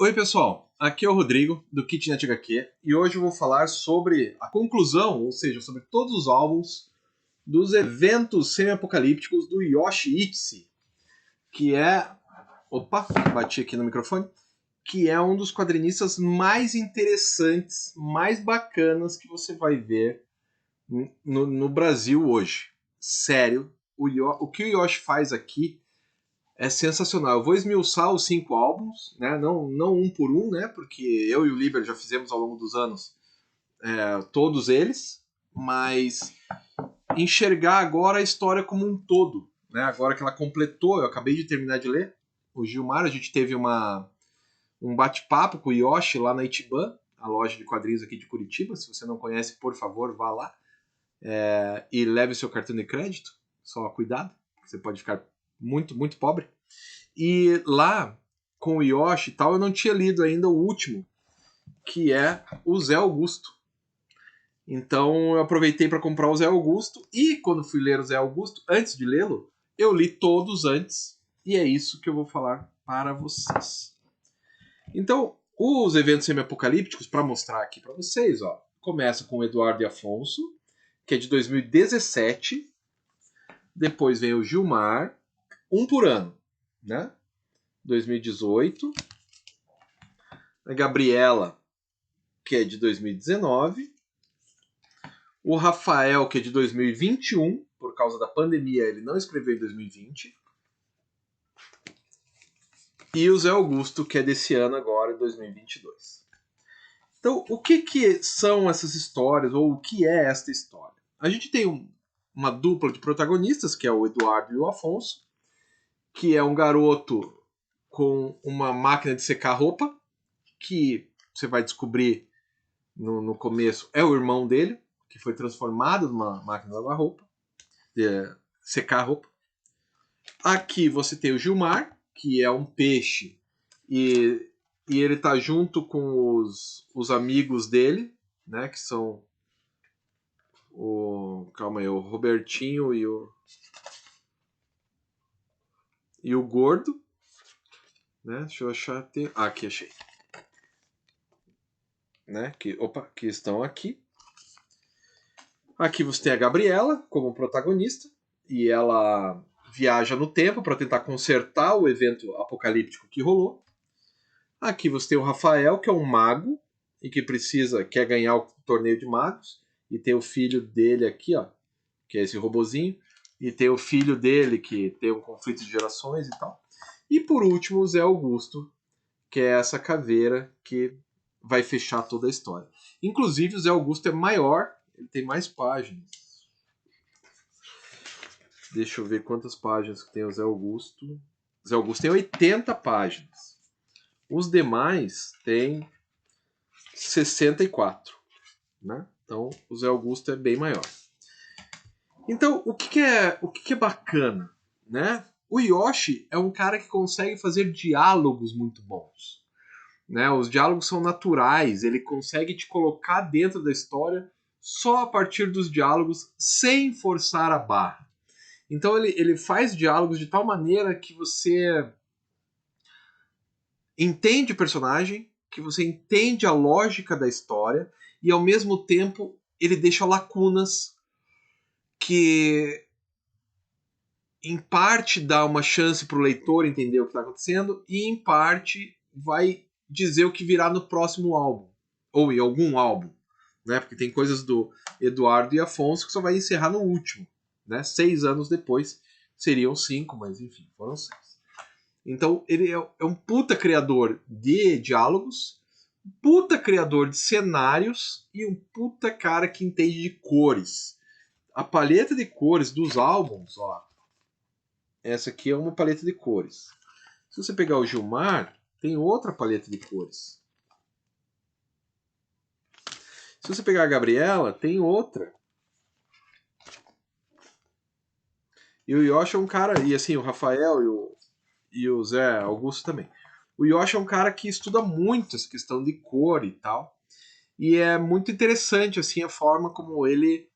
Oi pessoal, aqui é o Rodrigo do Kitnet HQ e hoje eu vou falar sobre a conclusão, ou seja, sobre todos os álbuns dos eventos semi-apocalípticos do Yoshi Itzy, que é. Opa, bati aqui no microfone. Que é um dos quadrinistas mais interessantes, mais bacanas que você vai ver no Brasil hoje. Sério, o que o Yoshi faz aqui é sensacional. Eu vou esmiuçar os 5 álbuns, né? Não um por um, né? Porque eu e o Liber já fizemos ao longo dos anos todos eles, mas enxergar agora a história como um todo, né? Agora que ela completou, eu acabei de terminar de ler o Gilmar, a gente teve um bate-papo com o Yoshi lá na Itiban, a loja de quadrinhos aqui de Curitiba. Se você não conhece, por favor, vá lá e leve seu cartão de crédito. Só cuidado, você pode ficar muito, muito pobre. E lá, com o Yoshi e tal, eu não tinha lido ainda o último, que é o Zé Augusto. Então eu aproveitei para comprar o Zé Augusto, e quando fui ler o Zé Augusto, antes de lê-lo, eu li todos antes, e é isso que eu vou falar para vocês. Então, os eventos semi-apocalípticos, para mostrar aqui para vocês, ó, começa com o Eduardo e Afonso, que é de 2017, depois vem o Gilmar, um por ano, né? 2018, a Gabriela, que é de 2019, o Rafael, que é de 2021, por causa da pandemia ele não escreveu em 2020, e o Zé Augusto, que é desse ano agora, 2022. Então, o que são essas histórias, ou o que é esta história? A gente tem uma dupla de protagonistas, que é o Eduardo e o Afonso, que é um garoto com uma máquina de secar roupa, que você vai descobrir no começo é o irmão dele, que foi transformado numa máquina de lavar roupa, de secar roupa. Aqui você tem o Gilmar, que é um peixe, e ele tá junto com os amigos dele, né, que são o Robertinho e o Gordo, né? Deixa eu achar, aqui achei. Né? Que estão aqui. Aqui você tem a Gabriela como protagonista, e ela viaja no tempo para tentar consertar o evento apocalíptico que rolou. Aqui você tem o Rafael, que é um mago e que quer ganhar o torneio de magos, e tem o filho dele aqui, ó, que é esse robozinho, e tem o filho dele que tem um conflito de gerações e tal. E por último, o Zé Augusto, que é essa caveira que vai fechar toda a história. Inclusive, o Zé Augusto é maior, ele tem mais páginas. Deixa eu ver quantas páginas que tem o Zé Augusto. O Zé Augusto tem 80 páginas. Os demais têm 64. Né? Então, o Zé Augusto é bem maior. Então, o que é bacana? Né? O Yoshi é um cara que consegue fazer diálogos muito bons. Né? Os diálogos são naturais, ele consegue te colocar dentro da história só a partir dos diálogos, sem forçar a barra. Então ele faz diálogos de tal maneira que você entende o personagem, que você entende a lógica da história, e ao mesmo tempo ele deixa lacunas que em parte dá uma chance para o leitor entender o que está acontecendo, e em parte vai dizer o que virá no próximo álbum, ou em algum álbum, né? Porque tem coisas do Eduardo e Afonso que só vai encerrar no último, né? 6 anos depois, seriam 5, mas enfim, foram 6. Então ele é um puta criador de diálogos, puta criador de cenários e um puta cara que entende de cores. A paleta de cores dos álbuns, ó, essa aqui é uma paleta de cores. Se você pegar o Gilmar, tem outra paleta de cores. Se você pegar a Gabriela, tem outra. E o Yoshi é um cara, e assim, o Rafael e o Zé Augusto também. O Yoshi é um cara que estuda muito essa questão de cor e tal. E é muito interessante assim a forma como ele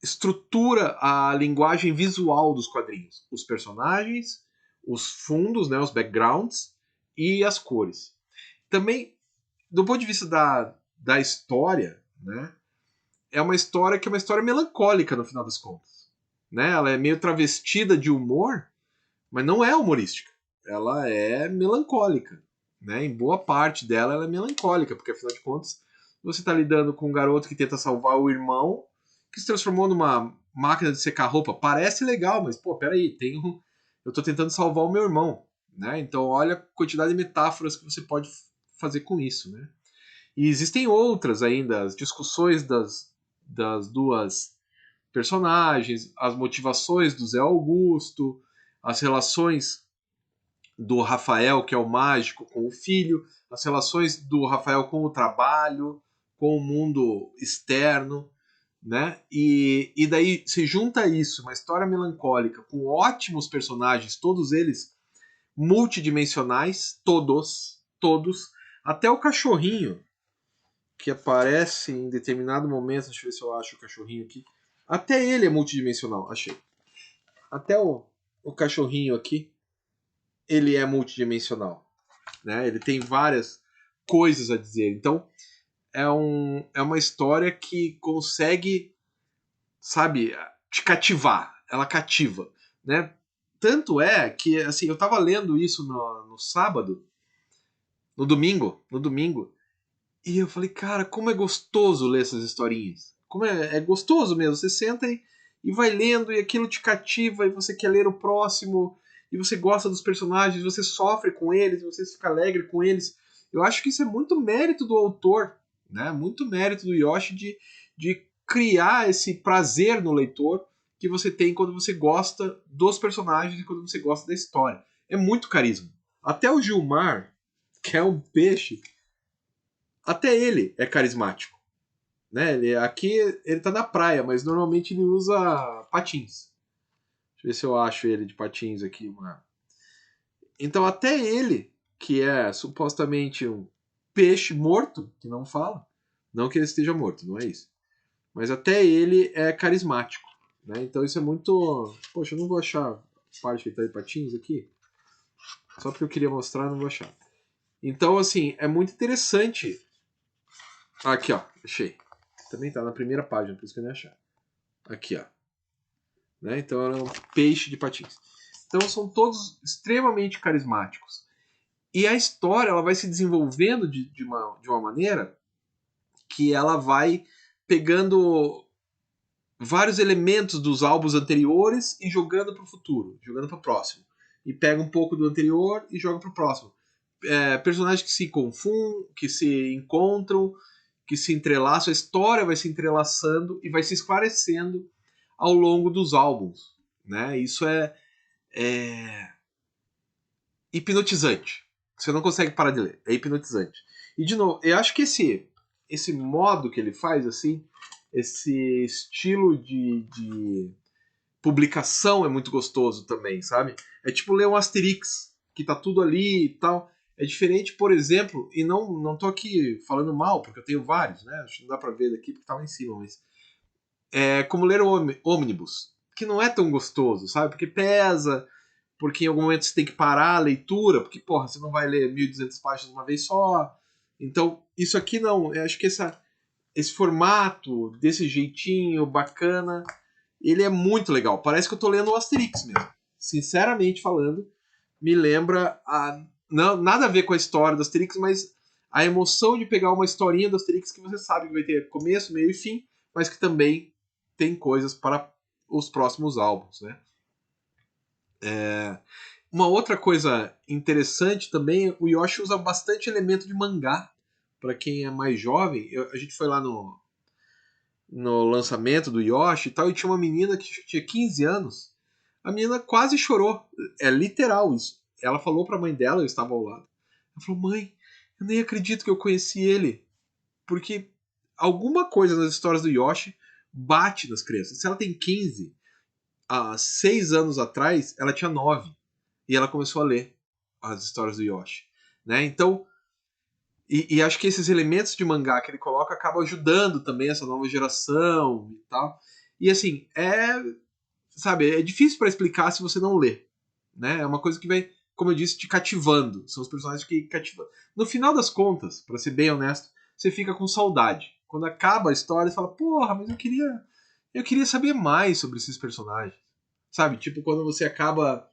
estrutura a linguagem visual dos quadrinhos. Os personagens, os fundos, né, os backgrounds e as cores. também, do ponto de vista da história, né? É uma história que é uma história melancólica no final das contas, né? Ela é meio travestida de humor, mas não é humorística. Ela é melancólica, né? Em boa parte dela ela é melancólica, porque afinal de contas você está lidando com um garoto que tenta salvar o irmão, que se transformou numa máquina de secar roupa. Parece legal, mas pô, peraí, eu tô tentando salvar o meu irmão, né? Então olha a quantidade de metáforas que você pode fazer com isso, né? E existem outras ainda, as discussões das duas personagens, as motivações do Zé Augusto, as relações do Rafael, que é o mágico, com o filho, as relações do Rafael com o trabalho, com o mundo externo, né? E daí se junta isso, uma história melancólica, com ótimos personagens, todos eles multidimensionais, todos, até o cachorrinho, que aparece em determinado momento, deixa eu ver se eu acho o cachorrinho aqui, até ele é multidimensional, achei. Até o cachorrinho aqui, ele é multidimensional, né? Ele tem várias coisas a dizer. Então, é uma história que consegue, sabe, te cativar. Ela cativa, né? Tanto é que, assim, eu tava lendo isso no sábado, no domingo, e eu falei, cara, como é gostoso ler essas historinhas. Como é gostoso mesmo. Você senta e vai lendo, e aquilo te cativa, e você quer ler o próximo, e você gosta dos personagens, você sofre com eles, você fica alegre com eles. Eu acho que isso é muito mérito do autor, né? Muito mérito do Yoshi de criar esse prazer no leitor que você tem quando você gosta dos personagens e quando você gosta da história. É muito carisma. Até o Gilmar, que é um peixe, até ele é carismático, né? Aqui ele tá na praia, mas normalmente ele usa patins. Deixa eu ver se eu acho ele de patins aqui. Então até ele, que é supostamente um peixe morto, que não fala, não que ele esteja morto, não é isso, mas até ele é carismático, né? Então isso é muito... Poxa, eu não vou achar a parte que ele tá de patins aqui, só porque eu queria mostrar, não vou achar. Então, assim, é muito interessante. Aqui, ó, achei. Também tá na primeira página, por isso que eu nem achar. Aqui, ó. Né? Então ela é um peixe de patins. Então são todos extremamente carismáticos. E a história ela vai se desenvolvendo de uma maneira que ela vai pegando vários elementos dos álbuns anteriores e jogando para o futuro, jogando para o próximo. E pega um pouco do anterior e joga para o próximo. Personagens que se confundem, que se encontram, que se entrelaçam, a história vai se entrelaçando e vai se esclarecendo ao longo dos álbuns. Né? Isso é hipnotizante. Você não consegue parar de ler. É hipnotizante. E, de novo, eu acho que esse modo que ele faz, assim, esse estilo de publicação é muito gostoso também, sabe? É tipo ler um Asterix, que tá tudo ali e tal. É diferente, por exemplo, e não tô aqui falando mal, porque eu tenho vários, né? Acho que não dá pra ver daqui porque tá lá em cima, mas é como ler o ônibus, que não é tão gostoso, sabe? Porque pesa, porque em algum momento você tem que parar a leitura, porque, porra, você não vai ler 1.200 páginas de uma vez só. Então, isso aqui não. Eu acho que esse formato, desse jeitinho bacana, ele é muito legal. Parece que eu tô lendo o Asterix mesmo. Sinceramente falando, me lembra não, nada a ver com a história do Asterix, mas a emoção de pegar uma historinha do Asterix que você sabe que vai ter começo, meio e fim, mas que também tem coisas para os próximos álbuns, né? Uma outra coisa interessante também, o Yoshi usa bastante elemento de mangá. Para quem é mais jovem, a gente foi lá no lançamento do Yoshi e tal, e tinha uma menina que tinha 15 anos. A menina quase chorou. É literal isso. Ela falou pra mãe dela, eu estava ao lado. Ela falou: mãe, eu nem acredito que eu conheci ele. Porque alguma coisa nas histórias do Yoshi bate nas crianças. Se ela tem 15, há 6 anos atrás, ela tinha 9. E ela começou a ler as histórias do Yoshi. Né? Então, e acho que esses elementos de mangá que ele coloca acabam ajudando também essa nova geração e tal. E assim, sabe, é difícil para explicar se você não lê, né? É uma coisa que vai como eu disse, te cativando. São os personagens que cativam. No final das contas, para ser bem honesto, você fica com saudade. Quando acaba a história, você fala, porra, mas eu queria saber mais sobre esses personagens. Sabe? Tipo quando você acaba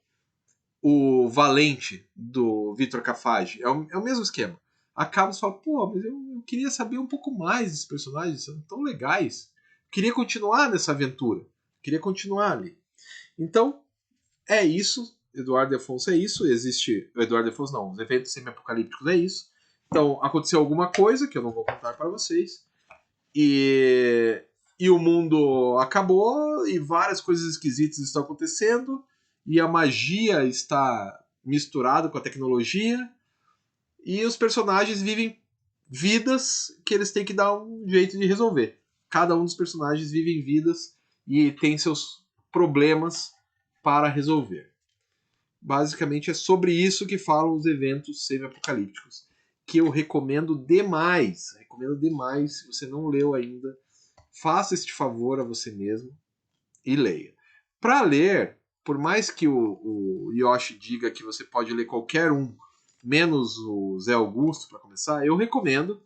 o Valente do Vitor Cafage. É o mesmo esquema. Acaba e fala, pô, mas eu queria saber um pouco mais desses personagens, são tão legais. Queria continuar nessa aventura. Queria continuar ali. Então, é isso. Eduardo Afonso é isso. Existe. Eduardo Afonso não, os eventos semi-apocalípticos é isso. Então, aconteceu alguma coisa que eu não vou contar para vocês. E o mundo acabou e várias coisas esquisitas estão acontecendo e a magia está misturada com a tecnologia e os personagens vivem vidas que eles têm que dar um jeito de resolver. Cada um dos personagens vive vidas e tem seus problemas para resolver. Basicamente é sobre isso que falam os eventos semi-apocalípticos, que eu recomendo demais. Recomendo demais, se você não leu ainda, faça este favor a você mesmo e leia. Para ler, por mais que o Yoshi diga que você pode ler qualquer um, menos o Zé Augusto para começar, eu recomendo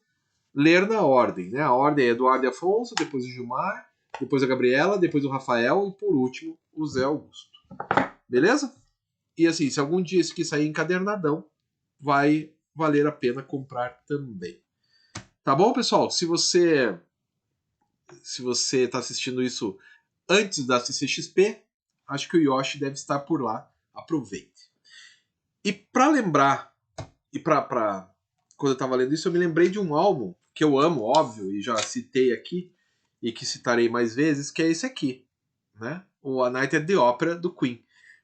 ler na ordem. Né? A ordem é Eduardo e Afonso, depois o Gilmar, depois a Gabriela, depois o Rafael e por último o Zé Augusto. Beleza? E assim, se algum dia isso aqui sair encadernadão, vai valer a pena comprar também. Tá bom, pessoal? Se você está assistindo isso antes da CCXP, acho que o Yoshi deve estar por lá. Aproveite. E para lembrar, e para quando eu estava lendo isso, eu me lembrei de um álbum que eu amo, óbvio, e já citei aqui, e que citarei mais vezes, que é esse aqui, né? O A Night at the Opera, do Queen.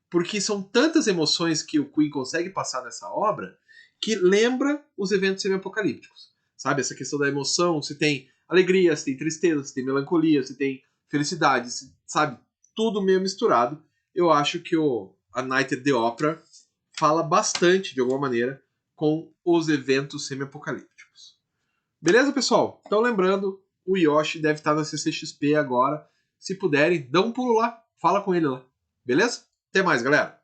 Porque são tantas emoções que o Queen consegue passar nessa obra que lembra os eventos semi-apocalípticos. Sabe? Essa questão da emoção, você tem alegria, você tem tristeza, você tem melancolia, você tem felicidade, sabe? Tudo meio misturado. Eu acho que o A Night at the Opera fala bastante, de alguma maneira, com os eventos semi-apocalípticos. Beleza, pessoal? Então, lembrando, o Yoshi deve estar na CCXP agora. Se puderem, dá um pulo lá, fala com ele lá. Beleza? Até mais, galera!